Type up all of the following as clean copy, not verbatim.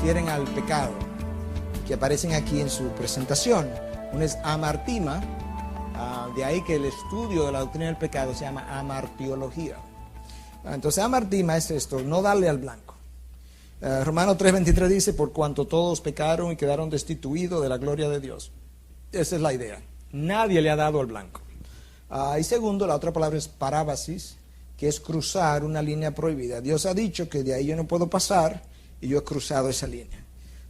refieren al pecado, que aparecen aquí en su presentación. Uno es amartima, de ahí que el estudio de la doctrina del pecado se llama amartiología. Entonces amartima es esto, no darle al blanco. Romanos 3:23 dice, por cuanto todos pecaron y quedaron destituidos de la gloria de Dios. Esa es la idea. Nadie le ha dado al blanco. Y segundo, la otra palabra es parábasis, que es cruzar una línea prohibida. Dios ha dicho que de ahí yo no puedo pasar y yo he cruzado esa línea.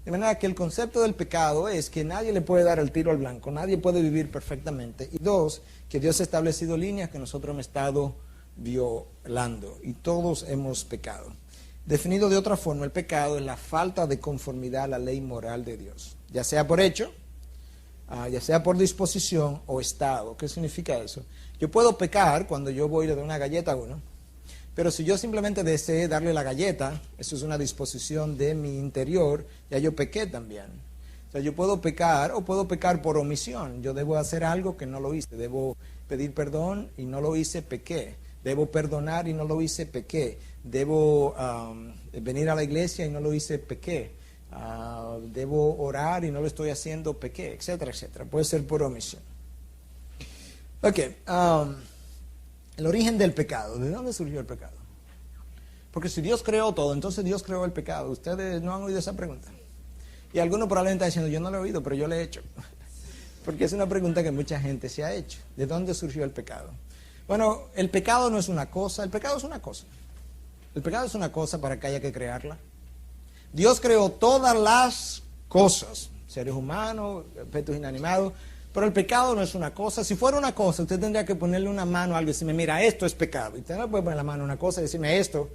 De manera que el concepto del pecado es que nadie le puede dar el tiro al blanco, nadie puede vivir perfectamente. Y dos, que Dios ha establecido líneas que nosotros hemos estado violando y todos hemos pecado. Definido de otra forma, el pecado es la falta de conformidad a la ley moral de Dios, ya sea por hecho, ya sea por disposición o estado. ¿Qué significa eso? Yo puedo pecar cuando yo voy y le doy una galleta a uno, pero si yo simplemente deseé darle la galleta, eso es una disposición de mi interior, ya yo pequé también. O sea, yo puedo pecar o puedo pecar por omisión. Yo debo hacer algo que no lo hice, debo pedir perdón y no lo hice, pequé. Debo perdonar y no lo hice, pequé. Debo venir a la iglesia y no lo hice, pequé. Debo orar y no lo estoy haciendo, pequé, etcétera, etcétera. Puede ser por omisión. Ok, el origen del pecado. ¿De dónde surgió el pecado? Porque si Dios creó todo, entonces Dios creó el pecado. Ustedes no han oído esa pregunta. Y algunos probablemente están diciendo, yo no lo he oído, pero yo le he hecho. Porque es una pregunta que mucha gente se ha hecho. ¿De dónde surgió el pecado? Bueno, el pecado no es una cosa, el pecado es una cosa. El pecado es una cosa para que haya que crearla. Dios creó todas las cosas, seres humanos, objetos inanimados, pero el pecado no es una cosa. Si fuera una cosa, usted tendría que ponerle una mano a algo y decirme, mira, esto es pecado. Y usted no puede poner la mano a una cosa y decirme, esto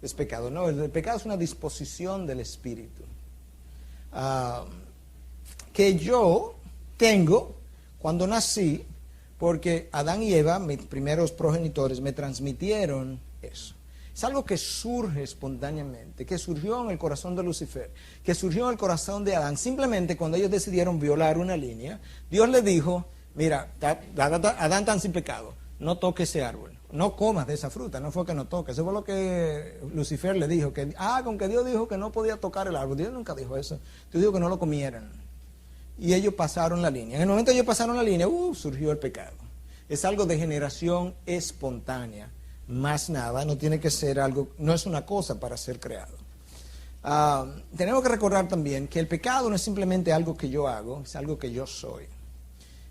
es pecado. No, el pecado es una disposición del espíritu. Que yo tengo cuando nací, porque Adán y Eva, mis primeros progenitores, me transmitieron eso. Es algo que surge espontáneamente, que surgió en el corazón de Lucifer, que surgió en el corazón de Adán. Simplemente cuando ellos decidieron violar una línea, Dios le dijo, mira, Adán está sin pecado, no toques ese árbol, no comas de esa fruta. No fue que no toques, eso fue lo que Lucifer le dijo, que con que Dios dijo que no podía tocar el árbol. Dios nunca dijo eso, Dios dijo que no lo comieran. Y ellos pasaron la línea. En el momento que ellos pasaron la línea, surgió el pecado. Es algo de generación espontánea. Más nada, no tiene que ser algo, no es una cosa para ser creado. Tenemos que recordar también que el pecado no es simplemente algo que yo hago, es algo que yo soy.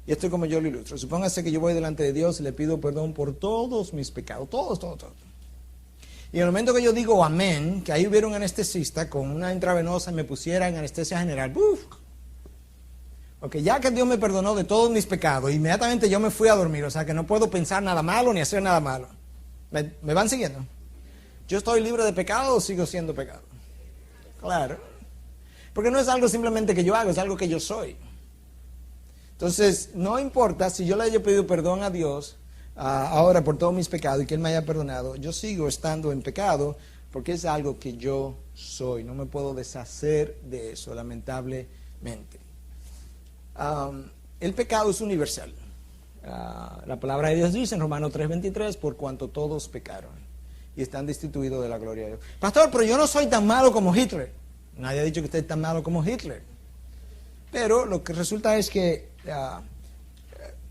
Y esto es como yo lo ilustro. Supóngase que yo voy delante de Dios y le pido perdón por todos mis pecados, todos. Y en el momento que yo digo amén, que ahí hubiera un anestesista con una intravenosa y me pusiera en anestesia general, ok, ya que Dios me perdonó de todos mis pecados, inmediatamente yo me fui a dormir, o sea que no puedo pensar nada malo ni hacer nada malo. ¿Me van siguiendo? ¿Yo estoy libre de pecado o sigo siendo pecado? Claro. Porque no es algo simplemente que yo hago, es algo que yo soy. Entonces, no importa si yo le haya pedido perdón a Dios ahora por todos mis pecados y que Él me haya perdonado, yo sigo estando en pecado porque es algo que yo soy. No me puedo deshacer de eso, lamentablemente. El pecado es universal. La palabra de Dios dice en Romanos 3:23, por cuanto todos pecaron y están destituidos de la gloria de Dios. Pastor, pero yo no soy tan malo como Hitler. Nadie ha dicho que usted es tan malo como Hitler. Pero lo que resulta es que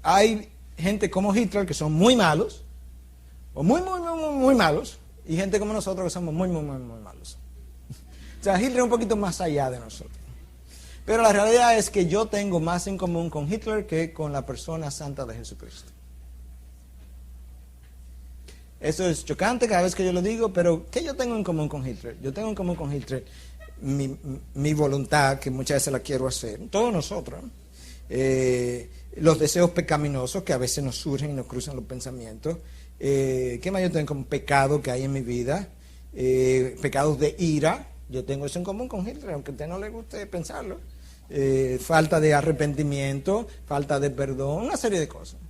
hay gente como Hitler que son muy malos, o muy malos, y gente como nosotros que somos muy malos. O sea, Hitler es un poquito más allá de nosotros. Pero la realidad es que yo tengo más en común con Hitler que con la persona santa de Jesucristo. Eso es chocante cada vez que yo lo digo, pero ¿qué yo tengo en común con Hitler? Yo tengo en común con Hitler mi voluntad, que muchas veces la quiero hacer, todos nosotros, los deseos pecaminosos que a veces nos surgen y nos cruzan los pensamientos. ¿Qué más yo tengo como pecado que hay en mi vida? Pecados de ira. Yo tengo eso en común con Hitler, aunque a usted no le guste pensarlo. Falta de arrepentimiento, falta de perdón, una serie de cosas.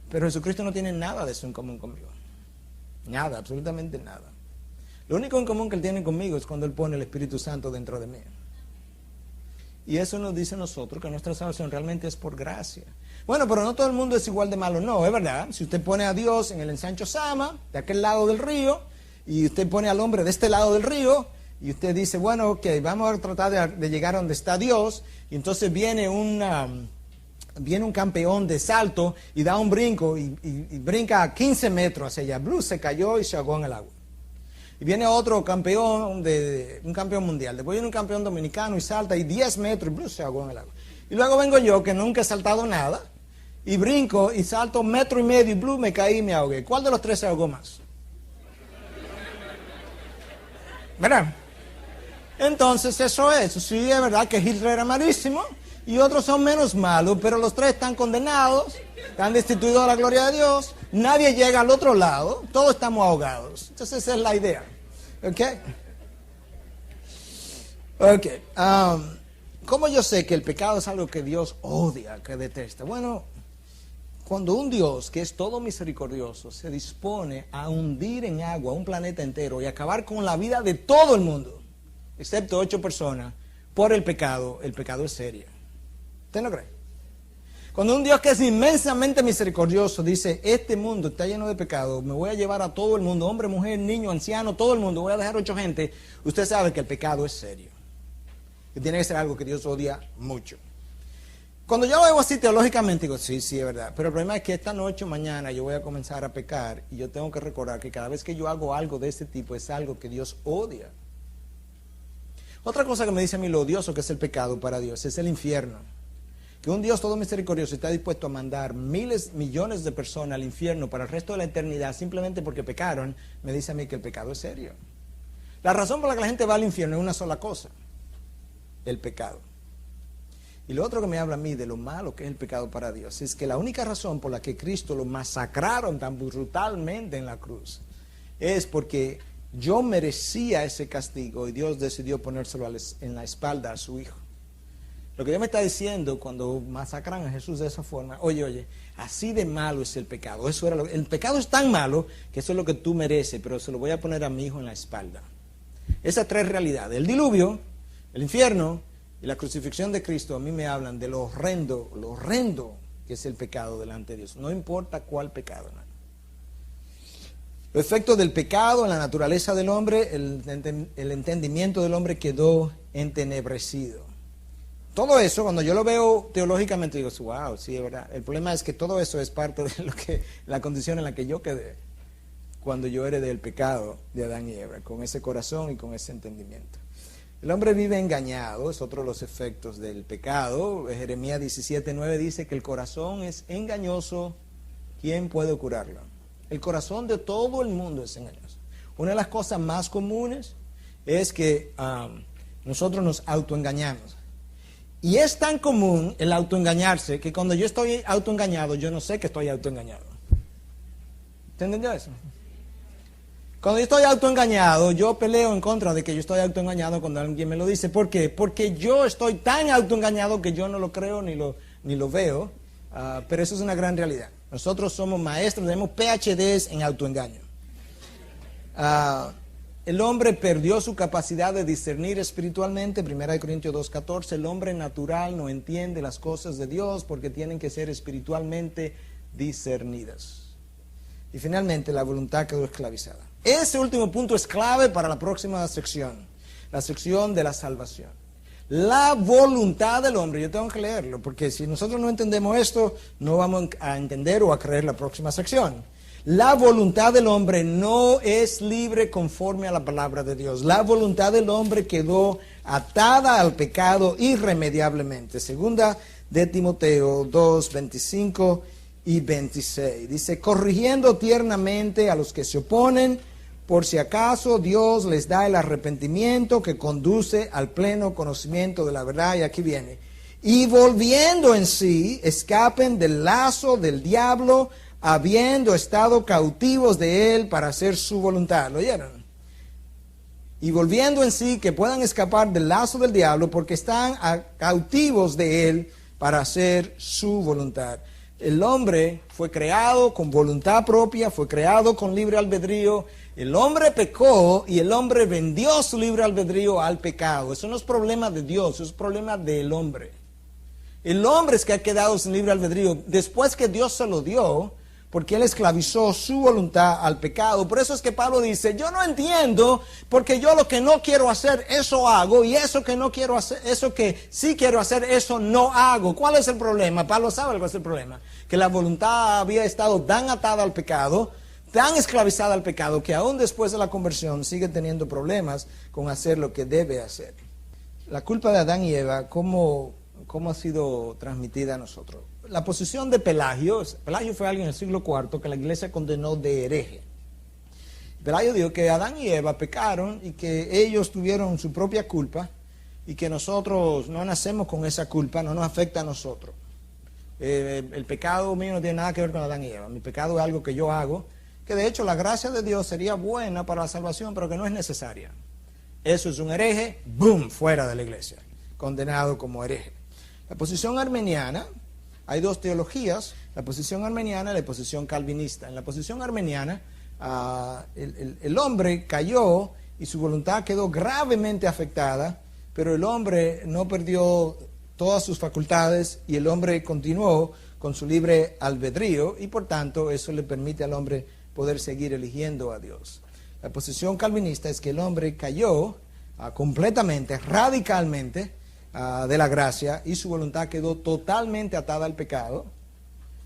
Pero Jesucristo no tiene nada de eso en común conmigo. Nada, absolutamente nada. Lo único en común que Él tiene conmigo es cuando Él pone el Espíritu Santo dentro de mí. Y eso nos dice a nosotros que nuestra salvación realmente es por gracia. Bueno, pero no todo el mundo es igual de malo. No, es verdad. Si usted pone a Dios en el ensancho Sama, de aquel lado del río, y usted pone al hombre de este lado del río, y usted dice, bueno, ok, vamos a tratar de llegar a donde está Dios, y entonces viene un campeón de salto y da un brinco y brinca a 15 metros hacia allá. Blue se cayó y se ahogó en el agua. Y viene otro campeón, un campeón mundial. Después viene un campeón dominicano y salta y 10 metros y Blue se ahogó en el agua. Y luego vengo yo, que nunca he saltado nada, y brinco y salto 1,5 metros y Blue me caí y me ahogué. ¿Cuál de los tres se ahogó más? ¿Verdad? Entonces eso es. Sí, es verdad que Hitler era malísimo y otros son menos malos, pero los tres están condenados, están destituidos de la gloria de Dios, nadie llega al otro lado, todos estamos ahogados. Entonces esa es la idea. ¿Ok? Ok. ¿Cómo yo sé que el pecado es algo que Dios odia, que detesta? Bueno, cuando un Dios que es todo misericordioso se dispone a hundir en agua un planeta entero y acabar con la vida de todo el mundo, excepto 8 personas, por el pecado es serio. ¿Usted no cree? Cuando un Dios que es inmensamente misericordioso dice, este mundo está lleno de pecado, me voy a llevar a todo el mundo, hombre, mujer, niño, anciano, todo el mundo, voy a dejar 8 gente, usted sabe que el pecado es serio. Que tiene que ser algo que Dios odia mucho. Cuando yo lo veo así teológicamente, digo, sí, es verdad. Pero el problema es que esta noche o mañana yo voy a comenzar a pecar y yo tengo que recordar que cada vez que yo hago algo de este tipo es algo que Dios odia. Otra cosa que me dice a mí lo odioso que es el pecado para Dios es el infierno. Que un Dios todo misericordioso está dispuesto a mandar miles, millones de personas al infierno para el resto de la eternidad simplemente porque pecaron, me dice a mí que el pecado es serio. La razón por la que la gente va al infierno es una sola cosa: el pecado. Y lo otro que me habla a mí de lo malo que es el pecado para Dios es que la única razón por la que Cristo lo masacraron tan brutalmente en la cruz es porque yo merecía ese castigo y Dios decidió ponérselo en la espalda a su Hijo. Lo que Dios me está diciendo cuando masacran a Jesús de esa forma, oye, así de malo es el pecado. El pecado es tan malo que eso es lo que tú mereces, pero se lo voy a poner a mi Hijo en la espalda. Esas 3 realidades, el diluvio, el infierno y la crucifixión de Cristo, a mí me hablan de lo horrendo que es el pecado delante de Dios. No importa cuál pecado, hermano. Los efectos del pecado en la naturaleza del hombre, el entendimiento del hombre quedó entenebrecido. Todo eso, cuando yo lo veo teológicamente, digo, wow, sí, es verdad. El problema es que todo eso es parte de la condición en la que yo quedé cuando yo heredé el pecado de Adán y Eva, con ese corazón y con ese entendimiento. El hombre vive engañado, es otro de los efectos del pecado. Jeremías 17:9 dice que el corazón es engañoso, ¿quién puede curarlo? El corazón de todo el mundo es engañoso. Una de las cosas más comunes es que nosotros nos autoengañamos. Y es tan común el autoengañarse que cuando yo estoy autoengañado, yo no sé que estoy autoengañado. ¿Te entendió eso? Cuando yo estoy autoengañado, yo peleo en contra de que yo estoy autoengañado cuando alguien me lo dice. ¿Por qué? Porque yo estoy tan autoengañado que yo no lo creo ni lo veo. Pero eso es una gran realidad. Nosotros somos maestros, tenemos PhDs en autoengaño. El hombre perdió su capacidad de discernir espiritualmente. 1 Corintios 2:14. El hombre natural no entiende las cosas de Dios porque tienen que ser espiritualmente discernidas. Y finalmente la voluntad quedó esclavizada. Ese último punto es clave para la próxima sección, la sección de la salvación. La voluntad del hombre, yo tengo que leerlo, porque si nosotros no entendemos esto, no vamos a entender o a creer la próxima sección. La voluntad del hombre no es libre conforme a la palabra de Dios. La voluntad del hombre quedó atada al pecado irremediablemente. Segunda de Timoteo 2:25 y 26. Dice, corrigiendo tiernamente a los que se oponen, por si acaso Dios les da el arrepentimiento que conduce al pleno conocimiento de la verdad. Y aquí viene. Y volviendo en sí, escapen del lazo del diablo, habiendo estado cautivos de él para hacer su voluntad. ¿Lo oyeron? Y volviendo en sí, que puedan escapar del lazo del diablo porque están cautivos de él para hacer su voluntad. El hombre fue creado con voluntad propia, fue creado con libre albedrío. El hombre pecó y el hombre vendió su libre albedrío al pecado. Eso no es problema de Dios, eso es problema del hombre. El hombre es que ha quedado sin libre albedrío. Después que Dios se lo dio, porque él esclavizó su voluntad al pecado. Por eso es que Pablo dice, yo no entiendo, porque yo lo que no quiero hacer, eso hago, y eso que no quiero hacer, eso que sí quiero hacer, eso no hago. ¿Cuál es el problema? Pablo sabe cuál es el problema, que la voluntad había estado tan atada al pecado, tan esclavizada al pecado, que aún después de la conversión sigue teniendo problemas con hacer lo que debe hacer. La culpa de Adán y Eva, ¿cómo ha sido transmitida a nosotros? La posición de Pelagio fue alguien en el siglo IV que la iglesia condenó de hereje. Pelagio dijo que Adán y Eva pecaron y que ellos tuvieron su propia culpa y que nosotros no nacemos con esa culpa, no nos afecta a nosotros. El pecado mío no tiene nada que ver con Adán y Eva. Mi pecado es algo que yo hago, que de hecho la gracia de Dios sería buena para la salvación, pero que no es necesaria. Eso es un hereje, ¡boom!, fuera de la iglesia, condenado como hereje. La posición armeniana, hay dos teologías, la posición armeniana y la posición calvinista. En la posición armeniana, el hombre cayó y su voluntad quedó gravemente afectada, pero el hombre no perdió todas sus facultades y el hombre continuó con su libre albedrío y por tanto eso le permite al hombre poder seguir eligiendo a Dios. La posición calvinista es que el hombre cayó completamente, radicalmente, de la gracia y su voluntad quedó totalmente atada al pecado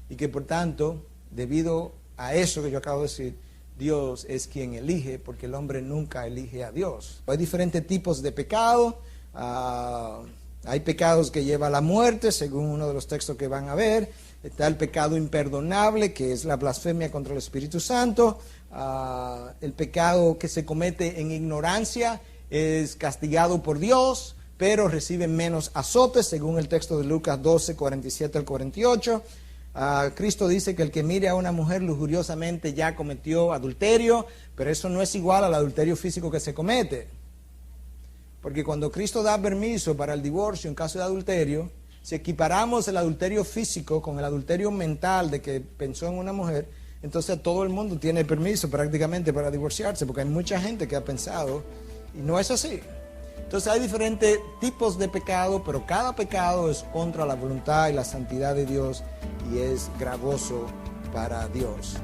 y que por tanto, debido a eso que yo acabo de decir, Dios es quien elige, porque el hombre nunca elige a Dios. Hay diferentes tipos de pecado, hay pecados que llevan a la muerte, según uno de los textos que van a ver. Está el pecado imperdonable, que es la blasfemia contra el Espíritu Santo. El pecado que se comete en ignorancia es castigado por Dios, pero recibe menos azotes, según el texto de Lucas 12, 47 al 48. Cristo dice que el que mire a una mujer lujuriosamente ya cometió adulterio, pero eso no es igual al adulterio físico que se comete. Porque cuando Cristo da permiso para el divorcio en caso de adulterio, si equiparamos el adulterio físico con el adulterio mental de que pensó en una mujer, entonces todo el mundo tiene permiso prácticamente para divorciarse, porque hay mucha gente que ha pensado, y no es así. Entonces hay diferentes tipos de pecado, pero cada pecado es contra la voluntad y la santidad de Dios y es gravoso para Dios.